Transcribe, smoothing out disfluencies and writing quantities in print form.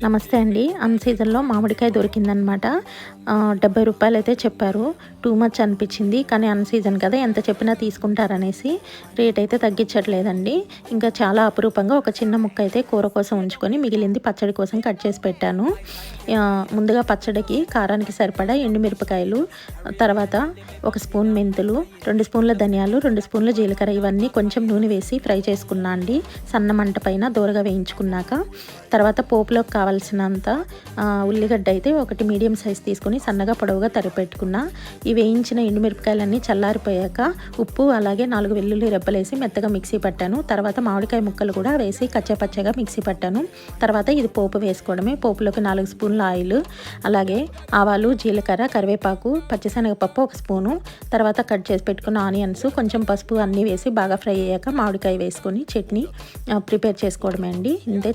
నమస్తే అండి. అన్ సీజన్‌లో మామిడికాయ దొరికిందనమాట. రూ. 70 అయితే చెప్పారు. టూ మచ్ అనిపిచ్చింది. కానీ అన్ సీజన్ కదా! ఎంత చెప్పినా తీసుకుంటారనేసి రేట్ అయితే తగ్గించట్లేదండి. ఇంకా చాలా అపురూపంగా ఒక చిన్న ముక్క అయితే కూర కోసం ఉంచుకొని మిగిలింది పచ్చడి కోసం కట్ చేసి పెట్టాను. ముందుగా పచ్చడికి కారానికి సరిపడా ఎండుమిరపకాయలు, తర్వాత ఒక స్పూన్ మెంతులు, 2 స్పూన్ల ధనియాలు, 2 స్పూన్ల జీలకర్ర ఇవన్నీ కొంచెం నూనె వేసి ఫ్రై చేసుకున్నా అండి. సన్న మంట పైన దోరగా వేయించుకున్నాక, తర్వాత పోపులోకి కావాల్సినంత ఉల్లిగడ్డ అయితే ఒకటి మీడియం సైజ్ తీసుకొని సన్నగా పొడవుగా తరిపెట్టుకున్నా. ఈ వేయించిన ఎండుమిరపకాయలన్నీ చల్లారిపోయాక ఉప్పు అలాగే 4 వెల్లుల్లి రెబ్బలేసి మెత్తగా మిక్సీ పట్టాను. తర్వాత మామిడికాయ ముక్కలు కూడా వేసి కచ్చాపచ్చాగా మిక్సీ పట్టాను. తర్వాత ఇది పోపు వేసుకోవడమే. పోపులోకి 4 స్పూన్ల ఆయిల్, అలాగే ఆవాలు, జీలకర్ర, కరివేపాకు, పచ్చిశనగపప్పు 1 స్పూను, తర్వాత కట్ చేసి పెట్టుకున్న ఆనియన్స్, కొంచెం పసుపు అన్నీ వేసి బాగా ఫ్రై అయ్యాక మామిడికాయ వేసుకొని చట్నీ ప్రిపేర్ చేసుకోవడమే అండి. ఇంతే.